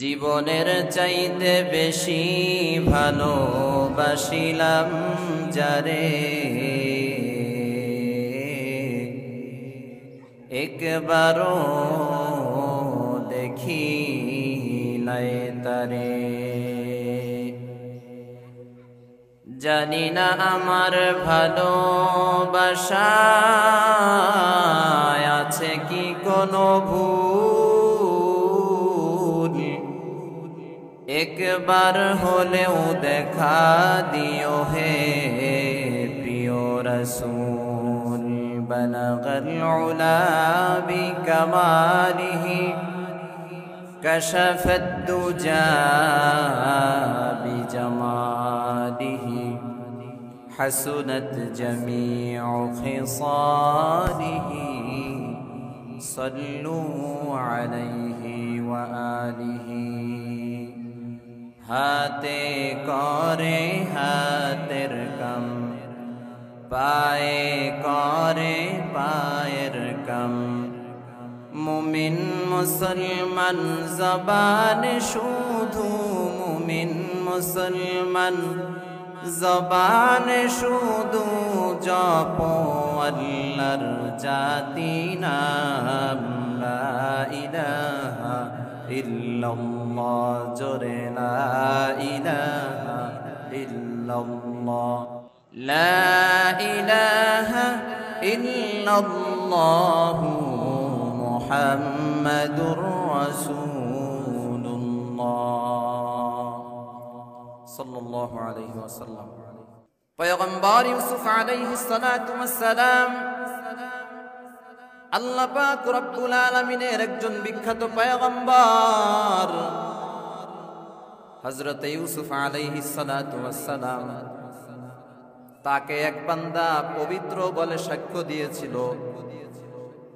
জীবনের চাইতে বেশি ভালোবাসিলাম যারে, একবারও দেখিলাই তারে। জানি না আমার ভালোবাসায় আছে কি কোনো ভুল, একবার হলেও দেখা দিও হে প্রিয় রাসূল। বালাগাল উলা বিকামালিহি কাশাফাদ দুজা বিজামালিহি হাসুনাত জামিউ খিসালিহি সাল্লু আলাইহি ওয়া আলিহি। হাতে করে হাতের কাম, পায়ে করে পায়ের কাম, মুমিন মুসলমান জবান শুধু মুমিন মুসলমান জবান শুধু জপ আল্লাহর জাতি নাম। লা ইলাহা ইল্লাল্লাহ, জোরে লা ইলাহা ইল্লাল্লাহ, লা ইলাহা ইল্লাল্লাহ মুহাম্মাদুর রাসূলুল্লাহ সাল্লাল্লাহু আলাইহি ওয়াসাল্লাম। পয়গম্বর ইউসুফ আলাইহিস সালাতু ওয়াস সালাম আল্লাহ পাক রব্বুল আলামিনের একজন বিখ্যাত পয়গম্বর হযরত ইউসুফ আলাইহিস সালাতু ওয়াস সালাম, তাকে এক বান্দা পবিত্র বলে সাক্ষ্য দিয়েছিল।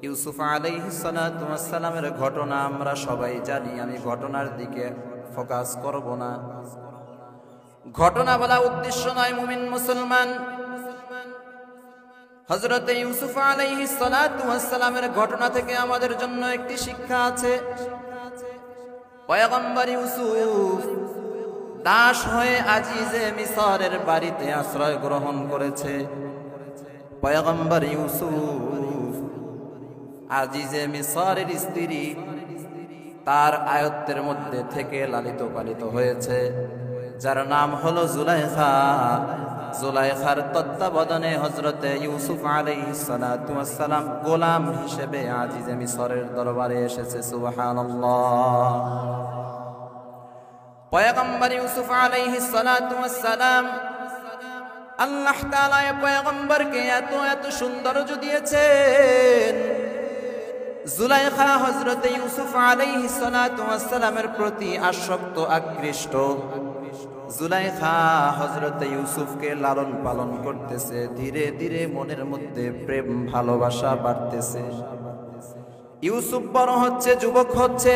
ইউসুফ আলাইহিস সালাতু ওয়াস সালামের ঘটনা আমরা সবাই জানি, আমি ঘটনার দিকে ফোকাস করব না। ঘটনা বলা উদ্দেশ্য নয় মুমিন মুসলমান। হযরত ইউসুফ আলাইহিস সালাতু ওয়াস সালামের ঘটনা থেকে আমাদের জন্য একটি শিক্ষা আছে। পয়গম্বর ইউসুফ দাস হয়ে আজিজে মিসরের বাড়িতে আশ্রয় গ্রহণ করেছে। পয়গম্বর ইউসুফ আজিজে মিসরের স্ত্রী তার আয়ত্তের মধ্যে থেকে লালিত পালিত হয়েছে, যার নাম হলো জুলাইখা। জুলাইখার তত্ত্বাবধানে হযরতে ইউসুফ আলাইহিস সালাতু ওয়াস সালাম গোলাম হিসেবে আজিজে মিসরের দরবারে এসেছে। সুবহানাল্লাহ। পয়গম্বর ইউসুফ আলাইহিস সালাতু ওয়াস সালাম, আল্লাহ তাআলা পয়গম্বরকে এত এত সৌন্দর্য দিয়েছেন। জুলাইখা হযরতে ইউসুফ আলাইহিস সালাতু ওয়াস সালামের প্রতি আসক্ত আকৃষ্ট। জুলাইখা হযরতে ইউসুফকে লালন পালন করতেছে। ধীরে ধীরে মনের মধ্যে প্রেম ভালোবাসা বাড়তেছে। ইউসুফ বড় হচ্ছে, যুবক হচ্ছে,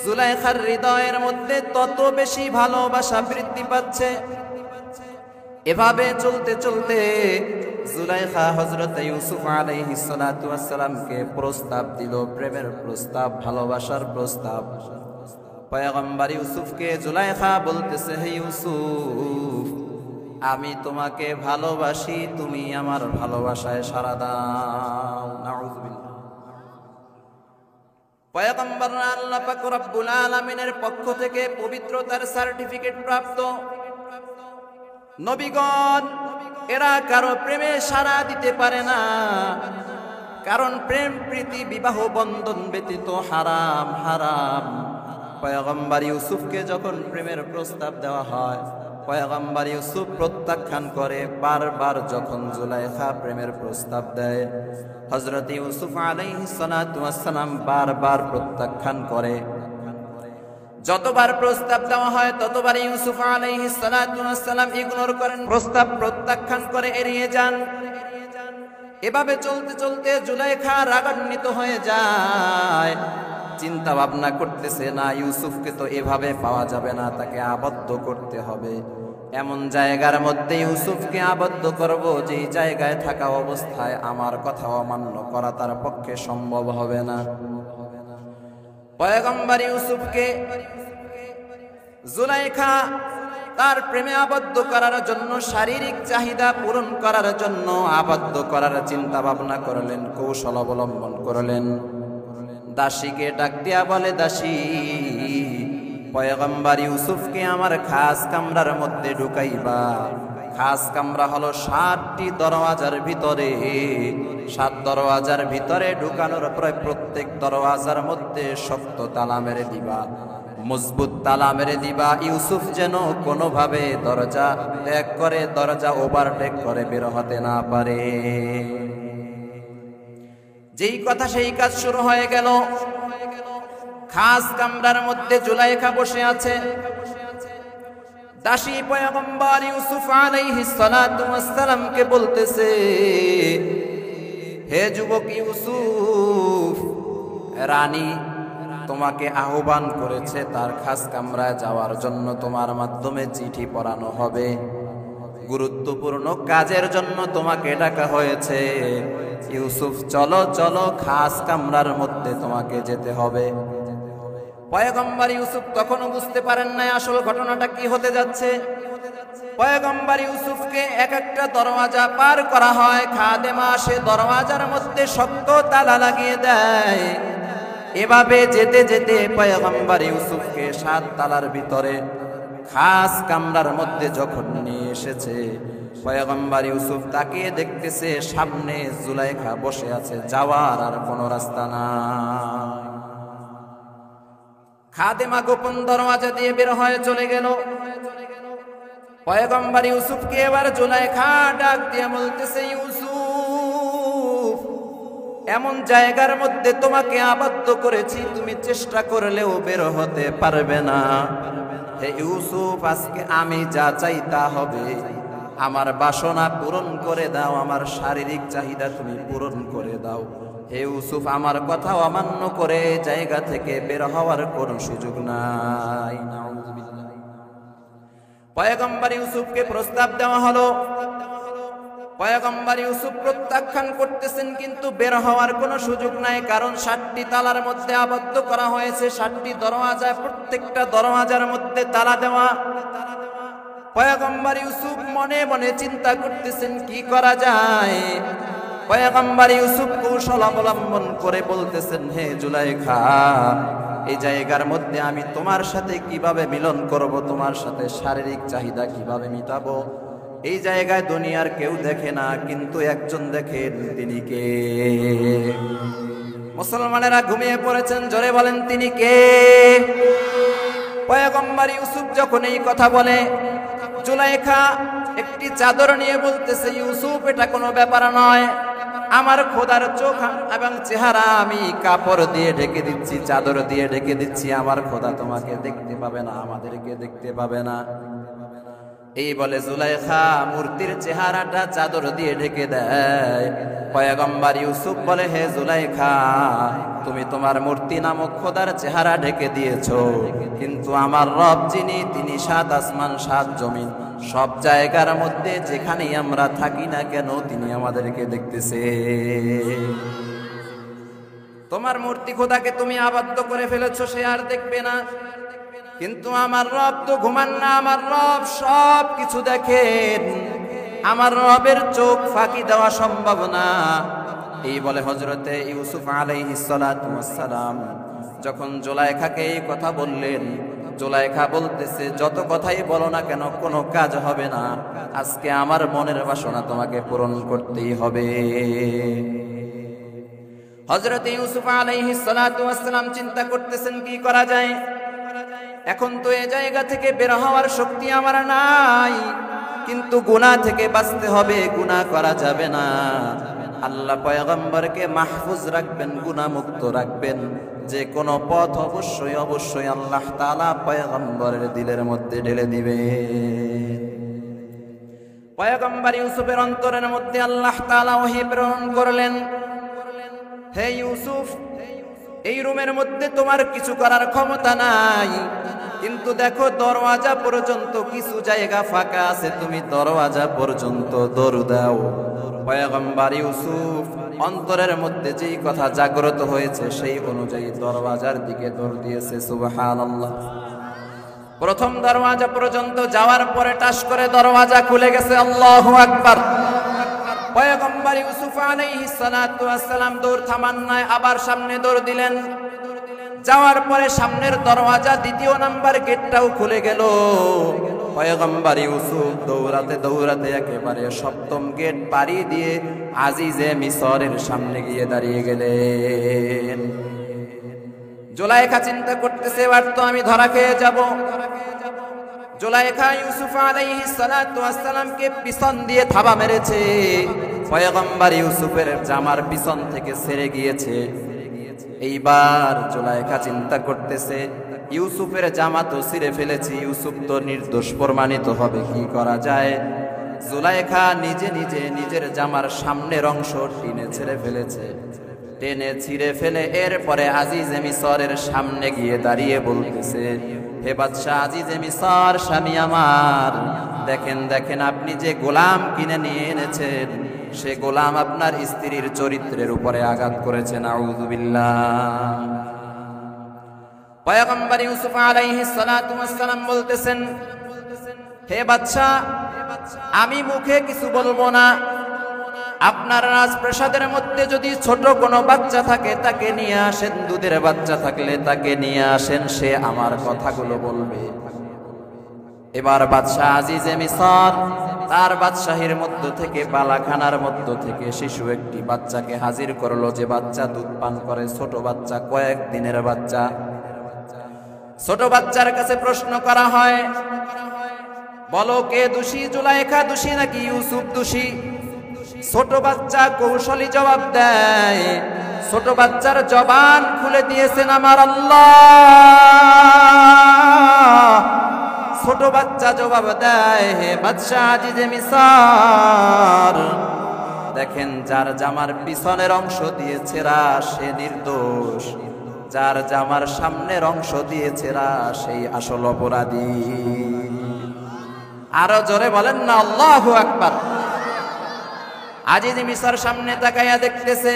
জুলাইখার হৃদয়ের মধ্যে তত বেশি ভালোবাসা বৃদ্ধি পাচ্ছে। এভাবে চলতে চলতে জুলাইখা হযরত ইউসুফ আলাইহিস সালাতু ওয়াস সালামকে প্রস্তাব দিল, প্রেমের প্রস্তাব, ভালোবাসার প্রস্তাব। পয়গম্বর ইউসুফকে জুলাইখা বলতেছে, হে ইউসুফ, আমি তোমাকে ভালোবাসি, তুমি আমার ভালোবাসায় সাড়া দাও। নাউযুবিল্লাহ। পয়গম্বর আল্লাহ পাক রব্বুল আলামিনের পক্ষ থেকে পবিত্রতার সার্টিফিকেট প্রাপ্ত নবীগণ, এরা কারো প্রেমে সাড়া দিতে পারে না, কারণ প্রেম প্রীতি বিবাহ বন্ধন ব্যতীত হারাম হারাম। পয়গম্বর ইউসুফকে যখন প্রেমের প্রস্তাব দেওয়া হয়, পয়গম্বর ইউসুফ প্রত্যাখ্যান করে। বারবার যখন জুলাইখা প্রেমের প্রস্তাব দেয়, হযরত ইউসুফ আলাইহিস সালাতু ওয়াস সালাম বারবার প্রত্যাখ্যান করে। যতবার প্রস্তাব দেওয়া হয় ততবার ইউসুফ আলাইহিস সালাতু ওয়াস সালাম ইগনোর করেন, প্রস্তাব প্রত্যাখ্যান করে এড়িয়ে যান। এভাবে চলতে চলতে জুলাইখা রাগান্বিত হয়ে যায়। চিন্তা ভাবনা করতেছে, না, ইউসুফকে তো এভাবে পাওয়া যাবে না, তাকে আবদ্ধ করতে হবে। এমন জায়গার মধ্যে ইউসুফকে আবদ্ধ করব যেই জায়গায় থাকা অবস্থায় আমার কথা অমান্য করা তার পক্ষে সম্ভব হবে না। পয়গম্বর ইউসুফকে জুলাইখা তার প্রেমে আবদ্ধ করার জন্য, শারীরিক চাহিদা পূরণ করার জন্য আবদ্ধ করার চিন্তা ভাবনা করলেন, কৌশল অবলম্বন করলেন। দাসীকে ডাক দিয়া বলে, দাসী, পয়গম্বর ইউসুফকে আমার খাস কামরার মধ্যে ঢুকাইবা। খাস কামরা হলো 7টি দরওয়াজার ভিতরে। 7 দরওয়াজার ভিতরে ঢুকানোর পরে প্রত্যেক দরওয়াজার মধ্যে শক্ত তালা মেরে দিবা, মজবুত তালা মেরে দিবা। ইউসুফ যেন কোনোভাবে দরজা ত্যাগ করে, দরজা ওভারটেক করে বের হতে না পারে। যেই কথা সেই কাজ শুরু হয়ে গেল। খাস কামরার মধ্যে জুলাইখা বসে আছে। দাসী পয়গম্বর ইউসুফ আলাইহিস সালাতু ওয়াস সালামকে বলতেছে, হে যুবক ইউসুফ, রানী তোমাকে আহ্বান করেছে তার খাস কামরায় যাওয়ার জন্য। তোমার মাধ্যমে চিঠি পড়ানো হবে, গুরুত্বপূর্ণ কাজের জন্য তোমাকে ডাকা হয়েছে। ইউসুফ, চলো চলো, খাস কামরার মধ্যে তোমাকে যেতে হবে। পয়গম্বর ইউসুফ তখনও বুঝতে পারেন নাই আসল ঘটনাটা কি হতে যাচ্ছে। পয়গম্বর ইউসুফকে এক একটা দরওয়াজা পার করা হয়। খাদেমা সে দরওয়াজার মধ্যে শক্ত তালা লাগিয়ে দেয়। এভাবে যেতে যেতে পয়গম্বর ইউসুফকে 7 তালার ভিতরে খাস কামরার মধ্যে যখন নিয়ে এসেছে, পয়গম্বর ইউসুফ তাকিয়ে দেখতেছে সামনে জুলাইখা বসে আছে, যাওয়ার আর কোনো রাস্তা নাই। খাদেমা গোপন দরওয়াজা দিয়ে বের হয়ে চলে গেল। পয়গম্বর ইউসুফকে এবার জুলাইখা ডাক দিয়ে বলতেছে, ইউসুফ, এমন জায়গার মধ্যে তোমাকে আবদ্ধ করেছি, তুমি চেষ্টা করলেও বের হতে পারবে না। হে ইউসুফ, আজকে আমি যা চাই তা হবে। আমার বাসনা পূরণ করে দাও, আমার শারীরিক চাহিদা তুমি পূরণ করে দাও। হে ইউসুফ, আমার কথা অমান্য করে জায়গা থেকে বের হওয়ার কোনো সুযোগ নাই। পয়গম্বর ইউসুফকে প্রস্তাব দেওয়া হলো। পয়গম্বর ইউসুফ প্রত্যাখ্যান করতেছেন, কিন্তু বের হওয়ার কোনো সুযোগ নাই, কারণ 7টি তালার মধ্যে আবদ্ধ করা হয়েছে। 7টি দরওয়াজায়, প্রত্যেকটা দরওয়াজার মধ্যে তালা দেওয়া। পয়গম্বর ইউসুফ মনে মনে চিন্তা করতেছেন কি করা যায়। পয়গম্বর ইউসুফ কৌশল অবলম্বন করে বলতেছেন, হে জুলাইখা, এই জায়গার মধ্যে আমি তোমার সাথে কিভাবে মিলন করব, তোমার সাথে শারীরিক চাহিদা কিভাবে মিটাবো। এই জায়গায় দুনিয়ার কেউ দেখে না, কিন্তু একজন দেখেন, তিনি কে? মুসলমানেরা ঘুমিয়ে পড়েছেন, জোরে বলেন তিনি কে? পয়গম্বর ইউসুফ যখন এই কথা বলে, জুলাইখা একটি চাদর নিয়ে বলতেছে, ইউসুফ, এটা কোনো ব্যাপার নয়, আমার খোদার চোখ এবং চেহারা আমি কাপড় দিয়ে ঢেকে দিচ্ছি, চাদর দিয়ে ঢেকে দিচ্ছি, আমার খোদা তোমাকে দেখতে পাবে না, আমাদেরকে দেখতে পাবে না। এই বলে জুলাইখা মূর্তির চেহারাটা চাদর দিয়ে ঢেকে দেয়। পয়গম্বর ইউসুফ বলে, হে জুলাইখা, তুমি তোমার মূর্তি নামক খোদার চেহারা ঢেকে দিয়েছো, কিন্তু আমার রব যিনি, তিনি 7 আসমান 7 জমিন, সব জায়গার মধ্যে যেখানেই আমরা থাকি না কেন, তিনি আমাদেরকে দেখতেছে। তোমার মূর্তি খোদাকে তুমি আবদ্ধ করে ফেলেছো, সে আর দেখবে না, কিন্তু আমার রব তো ঘুমান না, আমার রব সব কিছু দেখেন, আমার রবের চোখ ফাঁকি দেওয়া সম্ভব না। এই বলে হযরতে ইউসুফ আলাইহিস সালাতু ওয়াস সালাম যখন জুলাইখাকে এই কথা বললেন, জুলাইখা বলতেছে, যত কথাই বলো না কেন কোনো কাজ হবে না, আজকে আমার মনের বাসনা তোমাকে পূরণ করতেই হবে। হযরতে ইউসুফ আলাইহিস সালাতু ওয়াস সালাম চিন্তা করতেছেন কি করা যায়। এখন তো এই জায়গা থেকে বের হওয়ার শক্তি আমার নাই, কিন্তু গুনাহ থেকে বাঁচতে হবে, গুনাহ করা যাবে না। আল্লাহ পয়গম্বরকে মাহফুজ রাখবেন, গুনাহ মুক্ত রাখবেন, যে কোনো পথ অবশ্যই অবশ্যই আল্লাহ তাআলা পয়গম্বরের দিলের মধ্যে ঢেলে দিবে। পয়গম্বর ইউসুফের অন্তরের মধ্যে আল্লাহ তাআলা ওহী প্রেরণ করলেন, হে ইউসুফ, এই রুমের মধ্যে তোমার কিছু করার ক্ষমতা নাই, কিন্তু দেখো দরওয়াজা পর্যন্ত কিছু জায়গা ফাঁকা আছে, তুমি দরওয়াজা পর্যন্ত দৌড় দাও। পয়গম্বর ইউসুফ অন্তরের মধ্যে যেই কথা জাগ্রত হয়েছে সেই অনুযায়ী দরওয়াজার দিকে দৌড় দিয়েছে। সুবহানাল্লাহ। প্রথম দরওয়াজা পর্যন্ত যাওয়ার পরে টাস করে দরওয়াজা খুলে গেছে। আল্লাহু আকবার। পয়গম্বর ইউসুফ আলাইহিস সালাতু ওয়াস সালাম দৌড় থামান নাই, আবার সামনে দৌড় দিলেন। যাওয়ার পরে সামনের দরওয়াজা দ্বিতীয় নাম্বার গেটটাও খুলে গেল। পয়গম্বর ইউসুফ দৌড়াতে দৌড়াতে একেবারে সপ্তম গেট পাড়ি দিয়ে আজিজে মিসরের সামনে গিয়ে দাঁড়িয়ে গেলেন। জুলাইখা চিন্তা করতেছে, এবার তো আমি ধরা খেয়ে যাব। জুলাইখা ইউসুফ আলাইহিস সালাতু ওয়াস সালামকে পিছন দিয়ে থাবা মেরেছে। পয়গম্বর ইউসুফের জামার পিছন থেকে ছেড়ে গিয়েছে। এইবার জুলাইখা চিন্তা করতেছে, ইউসুফের জামা তো ছিঁড়ে ফেলেছি, ইউসুফ তো নির্দোষ প্রমাণিত হবে, কি করা যায়? জুলাইখা নিজে নিজে নিজের জামার সামনের অংশ টেনে ছেড়ে ফেলেছে। টেনে ছিঁড়ে ফেলে এরপরে আজিজে মিসরের সামনে গিয়ে দাঁড়িয়ে বলতেছে, হে বাদশাহ আজিজে মিসর, স্বামী আমার, দেখেন দেখেন আপনি যে গোলাম কিনে নিয়ে এনেছেন, সে গোলাম আপনার স্ত্রীর চরিত্রের উপরে আঘাত করেছে। নাউযুবিল্লাহ। পয়গম্বর ইউসুফ আলাইহিস সালাতু ওয়াস সালাম বলতেছেন, হে বাদশাহ, আমি মুখে কিছু বলবো না, আপনার রাজপ্রাসাদের মধ্যে যদি ছোট কোনো বাচ্চা থাকে তাকে নিয়ে আসেন, দুধের বাচ্চা থাকলে তাকে নিয়ে আসেন, সে আমার কথাগুলো বলবে। এবার বাদশাহ আজিজে মিসর তার বাদশাহীর মধ্য থেকে, বালাখানার মধ্য থেকে শিশু একটি বাচ্চাকে হাজির করলো, যে বাচ্চা দুধ পান করে, ছোট বাচ্চা, কয়েকদিনের বাচ্চা। ছোট বাচ্চার কাছে প্রশ্ন করা হয়, বলো কে দোষী, জুলাইখা দোষী নাকি ইউসুফ দোষী? ছোট বাচ্চা কৌশলী জবাব দেয়। ছোট বাচ্চার জবান খুলে দিয়েছেন আমার আল্লাহ। ছোট বাচ্চা জবাব দেয়, হে বাদশাহ আজিজে মিসর, দেখেন যার জামার পিছনের অংশ দিয়ে ছেঁড়া সে নির্দোষ, যার জামার সামনের অংশ দিয়ে ছেঁড়া সেই আসল অপরাধী। আরো জোরে বলেন না আল্লাহু আকবার। আজিজে মিসর সামনে তাকাইয়া দেখতেছে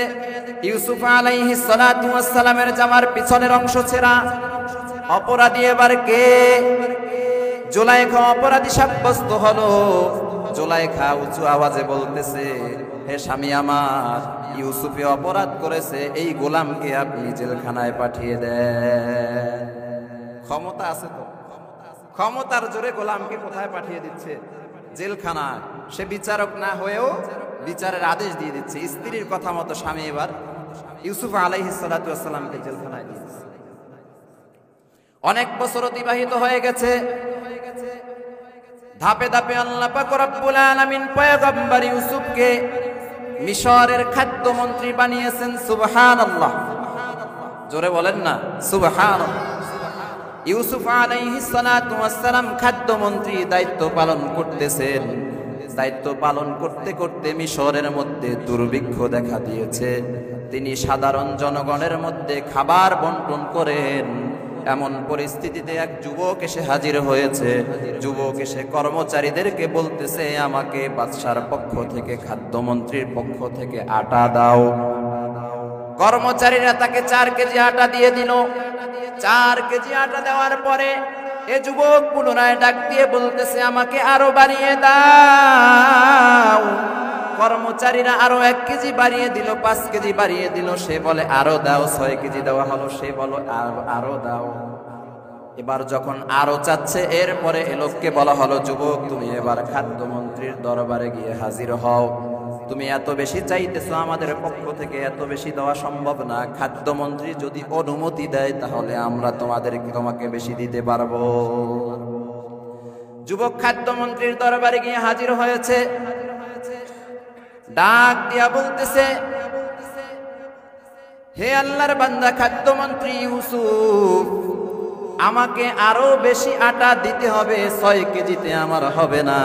ইউসুফ আলাইহিস সালাতু ওয়াস সালামের জামার পিছনের অংশ ছেঁড়া। অপরাধী এবার কে? জুলাইখা অপরাধী সাব্যস্ত হলো। জুলাইখা উঁচু আওয়াজে বলতেছে, হে স্বামী আমার, ইউসুফে অপরাধ করেছে, এই গোলামকে আপনি জেলখানায় পাঠিয়ে দেন। ক্ষমতা আছে তো, ক্ষমতার জোরে গোলামকে কোথায় পাঠিয়ে দিচ্ছে? জেলখানায়। সে বিচারক না হয়েও বিচারের আদেশ দিয়ে দিচ্ছে। স্ত্রীর কথা মতো স্বামী এবার ইউসুফ আলাইহিস সালাতু ওয়াস সালামকে জেলখানায় দিয়ে দিচ্ছে। অনেক বছর অতিবাহিত হয়ে গেছে। ধাপে ধাপে আল্লাহ পাক রব্বুল আলামিন পয়গম্বর ইউসুফকে মিশরের খাদ্যমন্ত্রী বানিয়েছেন। সুবহানাল্লাহ। জোরে বলেন না সুবহানাল্লাহ। ইউসুফ আলাইহিস সালাতু ওয়াস সালাম খাদ্যমন্ত্রী দায়িত্ব পালন করতেছেন। দায়িত্ব পালন করতে করতে মিশরের মধ্যে দুর্ভিক্ষ দেখা দিয়েছে। তিনি সাধারণ জনগণের মধ্যে খাবার বন্টন করেন। এমন পরিস্থিতিতে এক যুবক এসে হাজির হয়েছে। যুবক এসে কর্মচারীদেরকে বলতেছে, আমাকে বাদশার পক্ষ থেকে, খাদ্যমন্ত্রীর পক্ষ থেকে আটা দাও। কর্মচারীরা তাকে 4 কেজি আটা দিয়ে দিল। 4 কেজি আটা দেওয়ার পরে এ যুবক পুনরায় ডাক দিয়ে বলতেছে, আমাকে আরো বাড়িয়ে দাও। কর্মচারীরা আরো 1 কেজি বাড়িয়ে দিল, 5 কেজি বাড়িয়ে দিল। সে বলে আরো দাও। 6 কেজি দেওয়া হলো। সে বলো আরো দাও। এবার যখন আরো চাচ্ছে, এরপরে এ লোককে বলা হলো, যুবক তুমি এবার খাদ্যমন্ত্রীর দরবারে গিয়ে হাজির হও। তুমি এত বেশি চাইতেছো, আমাদের পক্ষ থেকে এত বেশি দেওয়া সম্ভব না। খাদ্যমন্ত্রী যদি অনুমতি দেয় তাহলে আমরা তোমাকে বেশি দিতে পারবো। যুবক খাদ্যমন্ত্রীর দরবারে গিয়ে হাজির হয়েছে। ডাক দিয়া বলতেছে, হে আল্লাহর বান্দা খাদ্যমন্ত্রী ইউসুফ, আমাকে আরো বেশি আটা দিতে হবে। 6 কেজিতে আমার হবে না।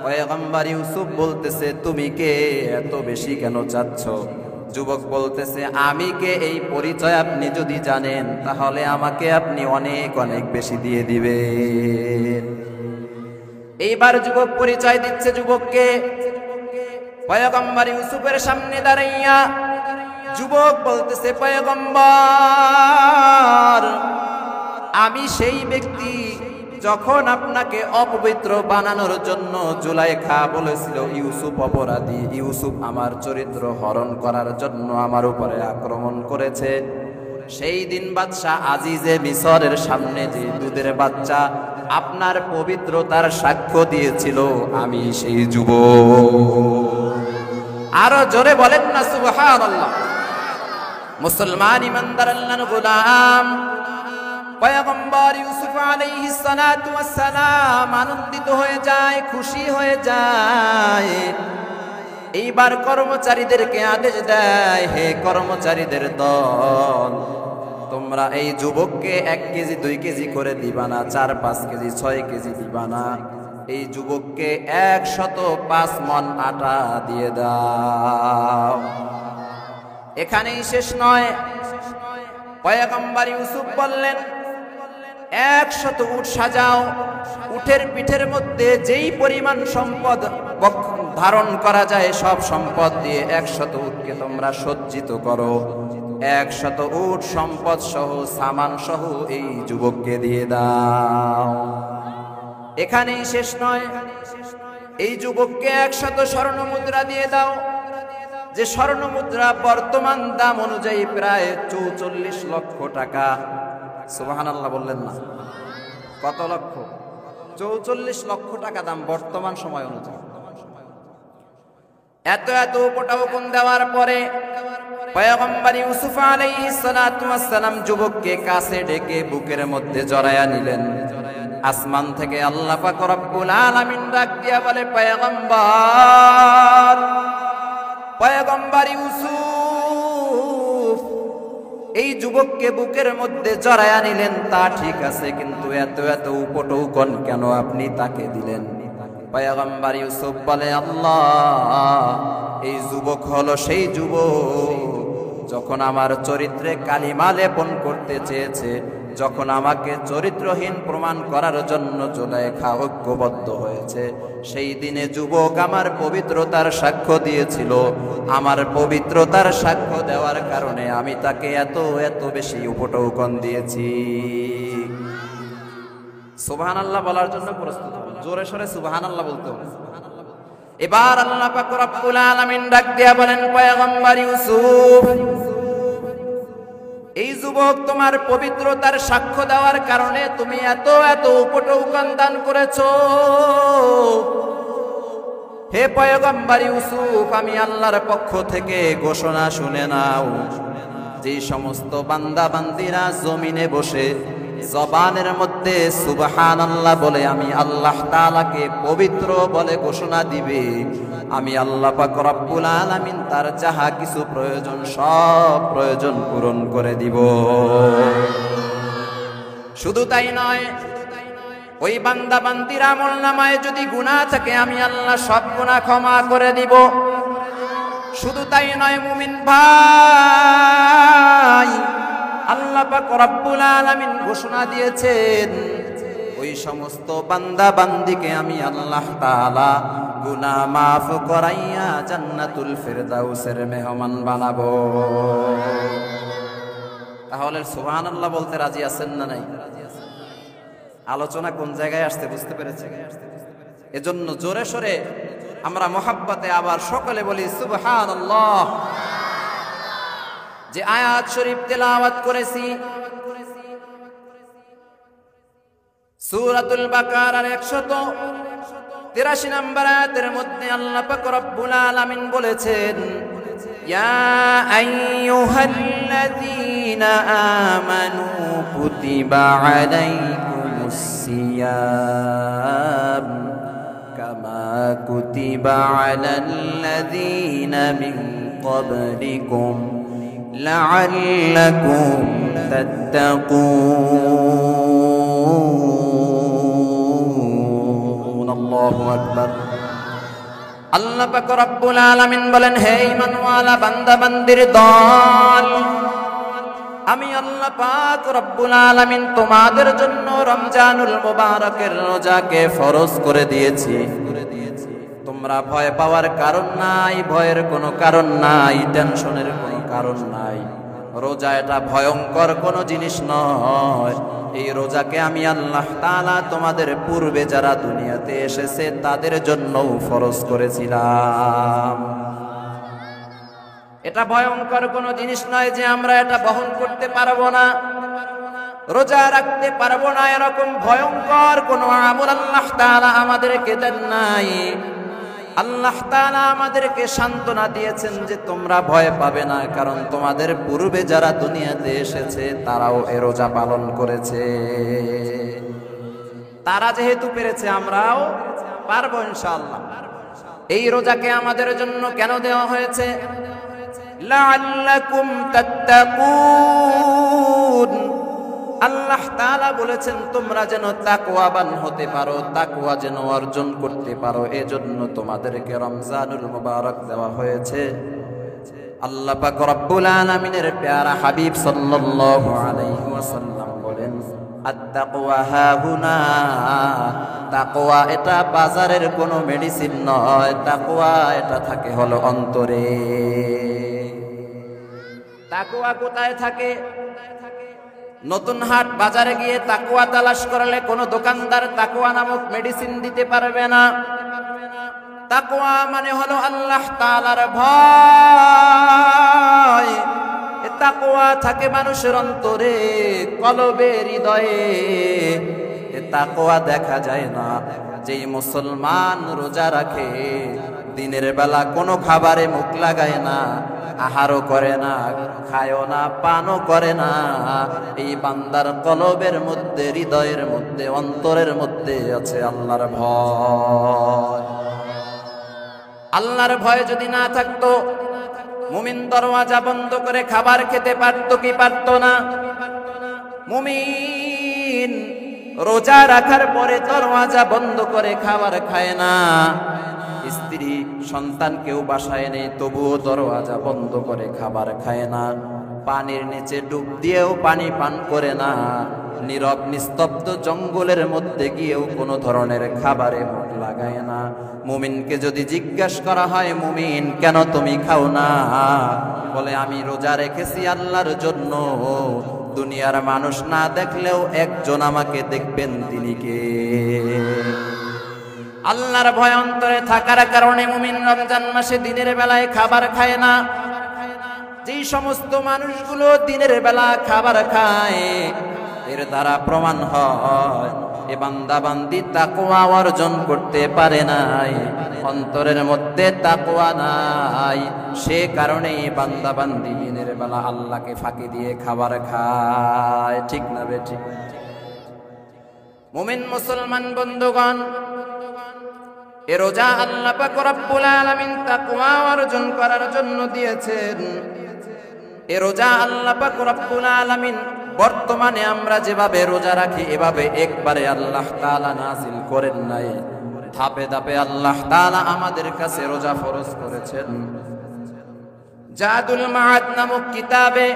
পয়গম্বর ইউসুফ বলতেছে, তুমি কে? এত বেশি কেন চাচ্ছ? যুবক বলতেছে, আমি কে এই পরিচয় আপনি যদি জানেন তাহলে আমাকে আপনি অনেক অনেক বেশি দিয়ে দিবেন। এইবার যুবক পরিচয় দিচ্ছে যুবককে। পয়গম্বর ইউসুফের সামনে দাঁড়াইয়া যুবক বলতেছে, পয়গম্বর, আমি সেই ব্যক্তি যখন আপনাকে অপবিত্র বানানোর জন্য জুলাইখা বলেছিল ইউসুফ অপরাধী, ইউসুফ আমার চরিত্র হরণ করার জন্য আমার উপরে আক্রমণ করেছে, সেই দিন বাদশাহ আজিজে মিসরের সামনে যে দুধের বাচ্চা আপনার পবিত্রতার সাক্ষ্য দিয়েছিল, আমি সেই যুবক। আরো জোরে বলেন না সুবহানাল্লাহ। মুসলমান ইমানদার আল্লাহর গোলাম পয়গম্বর ইউসুফ আলাইহিস সালাতু ওয়াস সালাম আনন্দিত হয়ে যায়, খুশি হয়ে যায়। এইবার কর্মচারীদেরকে আদেশ দেয়, হে কর্মচারীদের দল, তোমরা এই যুবককে 1 কেজি 2 কেজি করে দিবা না, 4-5 কেজি 6 কেজি দিবা না, এই যুবককে 105 মণ আটা দিয়ে দাও। এখানেই শেষ নয়। পয়গম্বর ইউসুফ বললেন, 100 উট সাজাও, উটের পিঠের মধ্যে যেই পরিমাণ সম্পদ ধারণ করা যায় সব সম্পদ দিয়ে 100 উটকে তোমরা সজ্জিত করো। 100 উট সম্পদ সহ সামান সহ এই যুবককে দিয়ে দাও। এখানেই শেষ নয়। এই যুবককে 100 স্বর্ণ মুদ্রা দিয়ে দাও, যে স্বর্ণ মুদ্রা বর্তমান দাম অনুযায়ী প্রায় 44 লক্ষ টাকা। সুবহানাল্লাহ বললেন না? কত লক্ষ? 44 লক্ষ টাকা দাম বর্তমান সময় অনুযায়ী। এত এত উপটাউকন দেওয়ার পরে পয়গম্বর ইউসুফ আলাইহিস সালাতু ওয়াস সালাম যুবককে কাছে ডেকে বুকের মধ্যে জড়ায়া নিলেন। আসমান থেকে আল্লাহ পাক রব্বুল আলামিন ডাক দিয়া বলে, পয়গম্বর, পয়গম্বর ইউসুফ, এই যুবককে বুকের মধ্যে জড়ায়া নিলেন তা ঠিক আছে, কিন্তু এত এত উপটৌকন কেন আপনি তাকে দিলেন? পয়গম্বর ইউসুফ বলে, আল্লাহ, এই যুবক হলো সেই যুবক যখন আমার চরিত্রে কালিমা লেপন করতে চেয়েছে, যখন আমাকে চরিত্রহীন প্রমাণ করার জন্য জুলাইখা ঐক্যবদ্ধ হয়েছে, সেই দিনে যুবক আমার পবিত্রতার সাক্ষ্য দিয়েছিল। আমার পবিত্রতার সাক্ষ্য দেওয়ার কারণে আমি তাকে এত এত বেশি উপটৌকন দিয়েছি। সুবহানাল্লাহ বলার জন্য প্রস্তুত হন, জোরে সোরে সুবহানাল্লাহ বলতে হবে। এবার আল্লাহ পাক রব্বুল আলামিন ডাক দিয়া বলেন, পয়গম্বর ইউসুফ, এই যুবক তোমার পবিত্রতার সাক্ষ্য দেওয়ার কারণে তুমি এত এত উপটৌকন দান করেছো। হে পয়গম্বর ইউসুফ, আমি আল্লাহর পক্ষ থেকে ঘোষণা শুনে নাও, যে সমস্ত বান্দা বান্দিরা জমিনে বসে জবানের মধ্যে সুবহানাল্লাহ বলে আমি আল্লাহ তাআলাকে পবিত্র বলে ঘোষণা দিবে, আমি আল্লাহ পাক রব্বুল আলামিন তার যাহা কিছু প্রয়োজন সব প্রয়োজন পূরণ করে দিব। শুধু তাই নয়, ওই বান্দা বান্দির আমলনামায় যদি গুনাহ থাকে আমি আল্লাহ সব গুনাহ ক্ষমা করে দিব। শুধু তাই নয় মুমিন ভাই, আল্লাহ পাক রব্বুল আলামিন ঘোষণা দিয়েছেন, ওই সমস্ত বান্দা বান্দিকে আমি আল্লাহ তাআলা গুনাহ মাফ করাইয়া জান্নাতুল ফিরদাউসের মেহমান বানাবো। তাহলে সুবহানাল্লাহ বলতে রাজি আছেন না নাই? আলোচনা কোন জায়গায় আসতে বুঝতে পেরেছেন? এজন্য জোরে সোরে আমরা মহাব্বতে আবার সকলে বলি সুবহানাল্লাহ। যে আয়াত শরীফ তেলাওয়াত করেছি সূরাতুল বাকারার 183 নম্বর আয়াতের মধ্যে আল্লাহ পাক রব্বুল আলামিন বলেছেন, ইয়া আইয়ুহাল্লাযীনা আমানু কুতিবা আলাইকুমুস সিয়াম কামা কুতিবা আলাল্লাযীনা মিন ক্বাবলিকুম লাআল্লাকুম তাত্তাকুন। আল্লাহু আকবার। আল্লাহ পাক রব্বুল আলামিন বলেন, হে ঈমানওয়ালা বান্দা বান্দির দল, আমি আল্লাহ পাক রব্বুল আলামিন তোমাদের জন্য রমজানুল মুবারকের রোজাকে ফরজ করে দিয়েছি। তোমরা ভয় পাওয়ার কারণ নাই, ভয়ের কোনো কারণ নাই, টেনশনের কোনো কারণ নাই। রোজা এটা ভয়ঙ্কর কোনো জিনিস নয়। এই রোজাকে আমি আল্লাহ তাআলা তোমাদের পূর্বে যারা দুনিয়াতে এসেছে তাদের জন্যও ফরজ করেছিলাম। এটা ভয়ঙ্কর কোনো জিনিস নয় যে আমরা এটা বহন করতে পারবো না, রোজা রাখতে পারবো না, এরকম ভয়ঙ্কর কোনো আমল আল্লাহ তাআলা আমাদেরকে দেন নাই। আল্লাহ তাআলা আমাদেরকে সান্ত্বনা দিয়েছেন যে তোমরা ভয় পাবে না, কারণ তোমাদের পূর্বে যারা দুনিয়াতে এসেছে তারাও এ রোজা পালন করেছে। তারা যেহেতু পেরেছে আমরাও পারবো ইনশাআল্লাহ। এই রোজাকে আমাদের জন্য কেন দেওয়া হয়েছে? লাআল্লাকুম তাত্তাকুন। আল্লাহ তাআলা বলেছেন তোমরা যেন তাকওয়াবান হতে পারো, তাকওয়া যেন অর্জন করতে পারো, এজন্য তোমাদেরকে রমজানুল মুবারক দেওয়া হয়েছে। আল্লাহ পাক রব্বুল আলামিনের প্যারা হাবিব সাল্লাল্লাহু আলাইহি ওয়াসাল্লাম বলেন, আত-তাকওয়া হাহুনা। তাকওয়া এটা বাজারের কোনো মেডিসিন নয়, তাকওয়া এটা থাকে হলো অন্তরে। তাকওয়া কোথায় থাকে? নতুন হাট বাজারে গিয়ে তাকওয়া তালাশ করলে কোনো দোকানদার তাকওয়া নামক মেডিসিন দিতে পারবে না। তাকওয়া মানে হলো আল্লাহ তাআলার ভয়। এ তাকওয়া থাকে মানুষের অন্তরে, কলবে, হৃদয়ে। এ তাকওয়া দেখা যায় না। যেই মুসলমান রোজা রাখে, দিনের বেলা কোনো খাবারে মুখ লাগায় না, আহারও করে না, খায়ও না, পানও করে না, এই বান্দার কলবের মধ্যে, হৃদয়ের মধ্যে, অন্তরের মধ্যে আছে আল্লাহর ভয়। আল্লাহর ভয় যদি না থাকতো, মুমিন দরওয়াজা বন্ধ করে খাবার খেতে পারতো কি পারতো না? মুমিন রোজা রাখার পরে দরওয়াজা বন্ধ করে খাবার খায় না। স্ত্রী সন্তান কেউ বাসায় নেই, তবুও দরওয়াজা বন্ধ করে খাবার খায় না। পানির নিচে ডুব দিয়েও পানি পান করে না। নীরব নিস্তব্ধ জঙ্গলের মধ্যে গিয়েও কোনো ধরনের খাবারে মুখ লাগায় না। মুমিনকে যদি জিজ্ঞাসা করা হয়, মুমিন কেন তুমি খাও না? বলে আমি রোজা রেখেছি আল্লাহর জন্য। দুনিয়ার মানুষ না দেখলেও একজন আমাকে দেখবেন, তিনি কে? আল্লাহর ভয় অন্তরে থাকার কারণে মুমিন রমজান মাসে দিনের বেলায় খাবার খায় না। যেই সমস্ত মানুষগুলো দিনের বেলা খাবার খায়, এর দ্বারা প্রমাণ হয় এ বান্দা বান্দি তাকওয়া অর্জন করতে পারে নাই, অন্তরের মধ্যে তাকওয়া নাই। সে কারণে বান্দা বান্দি দিনের বেলা আল্লাহকে ফাঁকি দিয়ে খাবার খায়। ঠিক না বেঠিক? মুমিন মুসলমান বন্ধুগণ, এ রোজা আল্লাহ পাক রব্বুল আলামিন তাকওয়া অর্জন করার জন্য দিয়েছেন। এ রোজা আল্লাহ পাক রব্বুল আলামিন বর্তমানে আমরা যেভাবে রোজা রাখি এভাবে একবারে আল্লাহ তাআলা নাযিল করেন নাই। ধাপে ধাপে আল্লাহ তাআলা আমাদের কাছে রোজা ফরজ করেছেন। জাদুল মাআদ নামক কিতাবে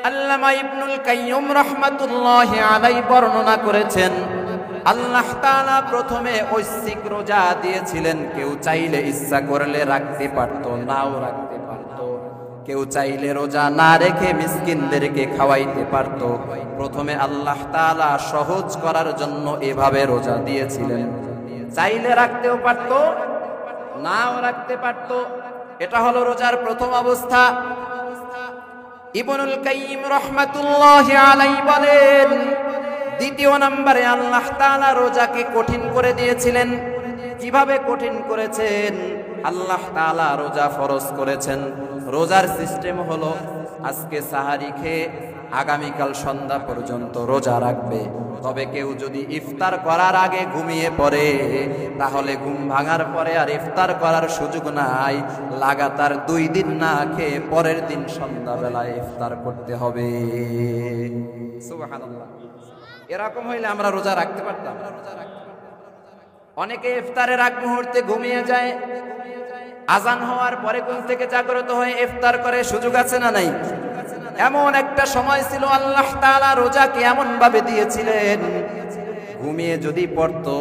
আল্লামা ইবনুল কাইয়্যিম রাহমাতুল্লাহি আলাইহি বর্ণনা করেছেন, আল্লাহ তাআলা প্রথমে ঐচ্ছিক রোজা দিয়েছিলেন। কেউ চাইলে ইচ্ছা করলে রাখতে পারতো, নাও রাখতে পারতো। কেউ চাইলে রোজা না রেখে মিসকিনদেরকে খাওয়াইতে পারতো। প্রথমে আল্লাহ তাআলা সহজ করার জন্য এভাবে রোজা দিয়েছিলেন। চাইলে রাখতেও পারতো, নাও রাখতে পারতো। এটা হলো রোজার প্রথম অবস্থা। ইবনুল কাইয়্যিম রাহমাতুল্লাহি আলাইহি বলেন, দ্বিতীয় নম্বরে আল্লাহ তাআলা রোজাকে কঠিন করে দিয়েছিলেন। কিভাবে কঠিন করেছেন? আল্লাহ তাআলা রোজা ফরজ করেছেন। রোজার সিস্টেম হলো আজকে সাহারি খেয়ে আগামীকাল সন্ধ্যা পর্যন্ত রোজা রাখবে। তবে কেউ যদি ইফতার করার আগে ঘুমিয়ে পড়ে, তাহলে ঘুম ভাঙার পরে আর ইফতার করার সুযোগ নাই। লাগাতার 2 দিন না খেয়ে পরের দিন সন্ধ্যাবেলায় ইফতার করতে হবে। সুবহানাল্লাহ। এরকম হইলে আমরা রোজা রাখতে পারতাম? অনেকে ইফতারের আগ মুহূর্তে ঘুমিয়ে যায়, আজান হওয়ার পরে ঘুম থেকে জাগ্রত হয়ে ইফতার করে সুযোগ আছে না নাই? এমন একটা সময় ছিল আল্লাহ তাআলা রোজাকে এমন ভাবে দিয়েছিলেন, ঘুমিয়ে যদি পড়তো,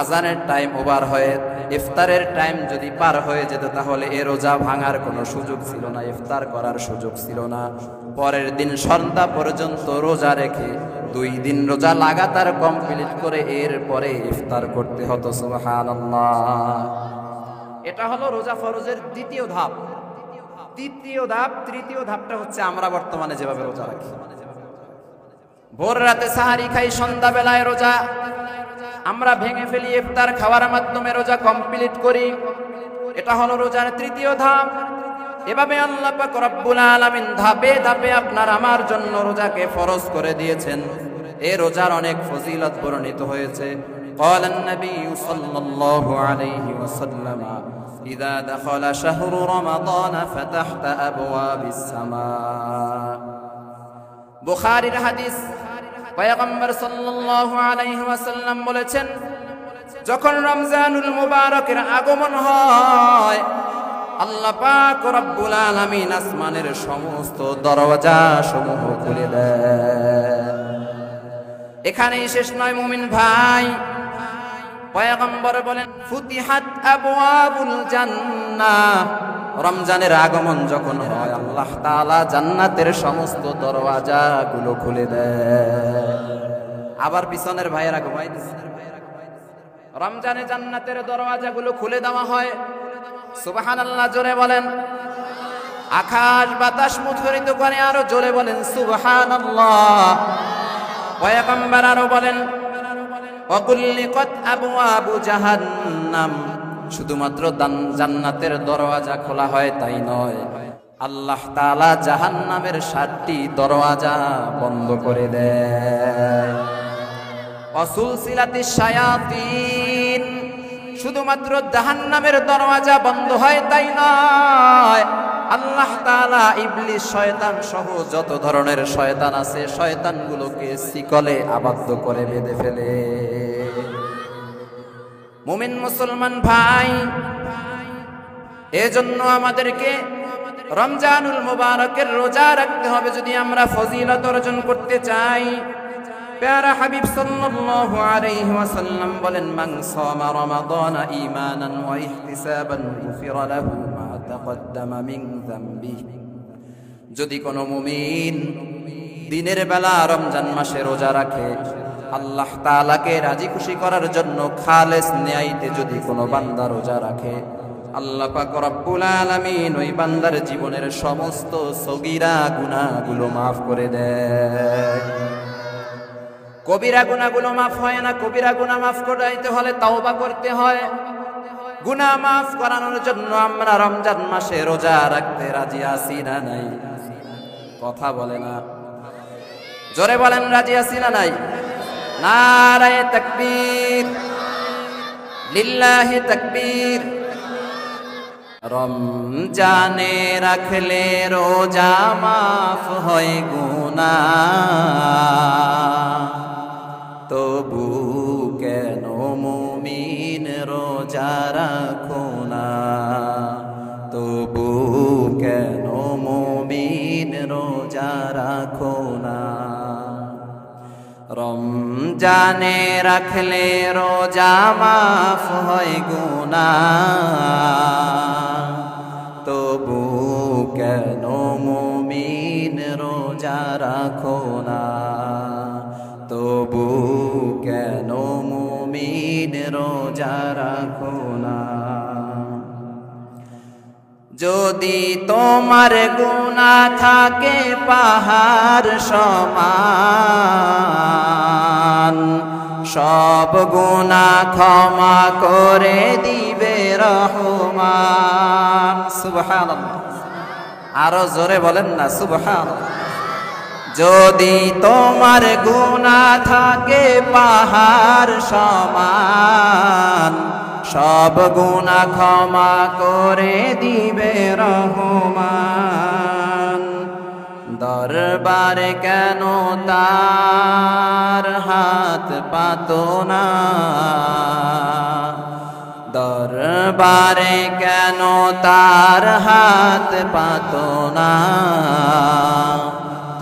আজানের টাইম ওভার হয়ে ইফতারের টাইম যদি পার হয়ে যেত, তাহলে এ রোজা ভাঙার কোনো সুযোগ ছিল না, ইফতার করার সুযোগ ছিল না। পরের দিন সন্ধ্যা পর্যন্ত রোজা রেখে 2 দিন রোজা লাগাতার কমপ্লিট করে এরপরে ইফতার করতে হতো। সুবহানাল্লাহ। এটা হলো রোজা ফরজের দ্বিতীয় ধাপ। তৃতীয় ধাপটা হচ্ছে আমরা বর্তমানে যেভাবে রোজা রাখি। ভোর রাতে সাহারি খাই, সন্ধ্যা বেলায় রোজা আমরা ভেঙে ফেলি, ইফতার খাওয়ার মাধ্যমে রোজা কমপ্লিট করি। এটা হলো রোজার তৃতীয় ধাপ। এভাবে আল্লাহ পাক রব্বুল আলামিন ধাপে ধাপে আপনার আমার জন্য রোজাকে ফরজ করে দিয়েছেন। এই রোজার অনেক ফজিলত বর্ণিত হয়েছে। قال النبي صلى الله عليه وسلم إذا دخل شهر رمضان فتحت أبواب السماء। বুখারীর হাদিস, পয়গম্বর সাল্লাল্লাহু আলাইহি ওয়াসাল্লাম বলেছেন, যখন রমজানুল মুবারকের আগমন হয়, আল্লাহ পাক রব্বুল আলামিন আসমানের সমস্ত দরজা সমূহ খুলে দেন। এখানেই শেষ নয় মুমিন ভাই, পয়গম্বর বলেন ফুতিহাত আবওয়াবুল জান্নাহ। রমজানের আগমন যখন হয়, আল্লাহ তাআলা জান্নাতের সমস্ত দরওয়াজাগুলো খুলে দেয়। আবার পিছনের ভাইয়েরা ঘুমাইতেছে, রমজানে জান্নাতের দরওয়াজাগুলো খুলে দেওয়া হয়। সুবহানাল্লাহ, জোরে বলেন। আকাশ বাতাস মুখরিত করে, আরো জোরে বলেন সুবহানাল্লাহ। পয়গম্বর আরো বলেন ওয়াকুল্লিকাত আবওয়াবু জাহান্নাম। শুধুমাত্র জান্নাতের দরওয়াজা খোলা হয় তাই নয়, আল্লাহ তাআলা জাহান্নামের 7টি দরওয়াজা বন্ধ করে দেয়। ওয়াসুলসিলাতিশ শায়াতিন। শুধুমাত্র জাহান্নামের দরওয়াজা বন্ধ হয় তাই নয়, আল্লাহ তাআলা ইবলিস শয়তান সহ যত ধরনের শয়তান আছে, শয়তানগুলোকে শিকলে আবদ্ধ করে বেঁধে ফেলে। মুমিন মুসলমান ভাই, এজন্য আমাদেরকে রমজানুল মুবারকের রোজা রাখতে হবে যদি আমরা ফজিলত অর্জন করতে চাই। প্যারা হাবিব সাল্লাল্লাহু আলাইহি ওয়াসাল্লাম বলেন, মান সামা রমাদানা ঈমানান ওয়া ইহতিসাবান গুফিরা লাহু মা তাকদ্দামা মিন যামবিহি। যদি কোনো মুমিন দিনের বেলা রমজান মাসে রোজা রাখে, আল্লাহ তাআলাকে রাজি খুশি করার জন্য খালেস নিয়াইতে যদি কোনো বান্দা রোজা রাখে, আল্লাহ পাক রব্বুল আলামিন ওই বান্দার জীবনের সমস্ত সগীরা গুনাহগুলো মাফ করে দেয়। কবিরা গুনাহগুলো মাফ হয় না, কবিরা গুনাহ মাফ করাইতে হলে তাওবা করতে হয়। গুনাহ মাফ করানোর জন্য আমরা রমজান মাসে রোজা রাখতে রাজি আছি না নাই? কথা বলে না, জোরে বলেন রাজি আছি না নাই? নারায়ে তাকবীর, লিল্লাহি তাকবীর। রমজানে রাখলে রোজা মাফ হয় গুনাহ, তবু কেন মুমিন রোজা রাখো না? তবু কেন মুমিন রোজা রাখো না? রমজানে রাখলে রোজা মাফ হয় গুনাহ, তবু কেন মুমিন রোজা রাখো না? তবু কেন মুমিন রোজা রাখো না? যদি তোমার গুনাহ থাকে পাহাড় সমান, সব গুনাহ ক্ষমা করে দিবে রহমান। সুবহানাল্লাহ, আরো জোরে বলেন না সুবহানাল্লাহ। যদি তোমার গুনাহ থাকে পাহাড় সমান, সব গুনাহ ক্ষমা করে দিবে রহমান। দরবারে কেন তার হাত পাতো না? দরবারে কেন তার হাত পাতো না,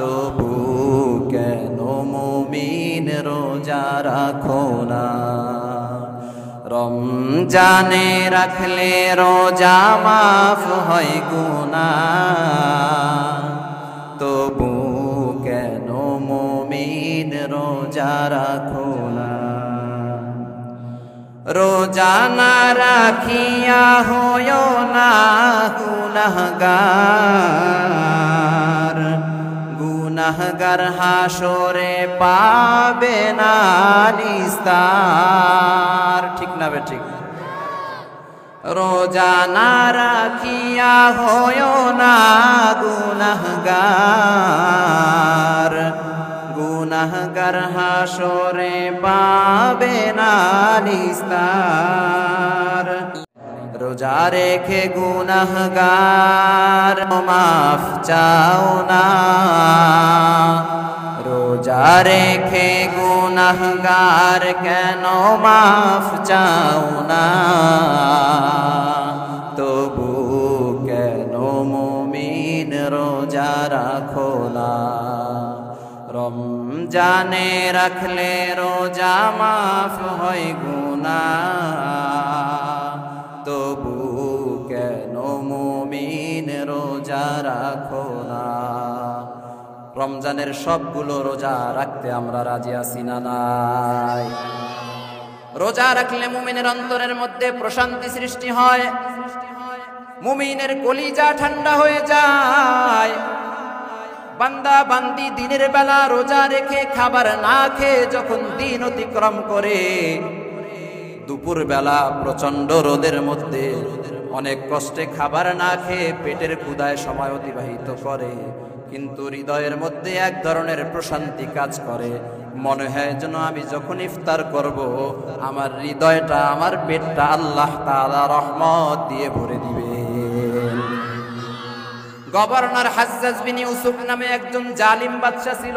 তবু কেন মুমিন রোজা রাখো না। রমজানে রাখলে রোজা মাফ হয় গুনাহ, তবু কেন মুমিন রোজা রাখো না। রোজা না রাখিয়া হয়ো না গুনাহগার, গুনাহগার হাসরে পাবে না নিস্তার। ঠিক না বে ঠিক? রোজা না রাখিয়া হয়ো না গুনাহগার, গুনাহগার হাসরে পাবে না নিস্তার। রোজা রেখে গুনাহগার মাফ চাও না, রোজা রেখে গুনাহগার কেন মাফ চাও না, তবু কেন মুমিন রোজা রাখো না। রমজানে রাখলে রোজা মাফ হয় গুনাহ, তবু কেন মুমিন রোজা রাখো না। রমজানের সবগুলো রোজা রাখতে আমরা রাজি আছি না নাই? রোজা রাখলে মুমিনের অন্তরের মধ্যে প্রশান্তি সৃষ্টি হয়, মুমিনের কলিজা ঠান্ডা হয়ে যায়। বান্দা বান্দি দিনের বেলা রোজা রেখে খাবার না খেয়ে যখন দিন অতিক্রম করে, দুপুর বেলা প্রচন্ড রোদের মধ্যে অনেক কষ্টে খাবার না খেয়ে পেটের ক্ষুধায় সময় অতিবাহিত করে, কিন্তু হৃদয়ের মধ্যে এক ধরনের প্রশান্তি কাজ করে। মনে হয় যেন আমি যখন ইফতার করব, আমার হৃদয়টা, আমার পেটটা আল্লাহ তাআলা রহমত দিয়ে ভরে দিবে। গভর্নর হাজ্জাজ বিন ইউসুফ নামে একজন জালিম বাদশা ছিল।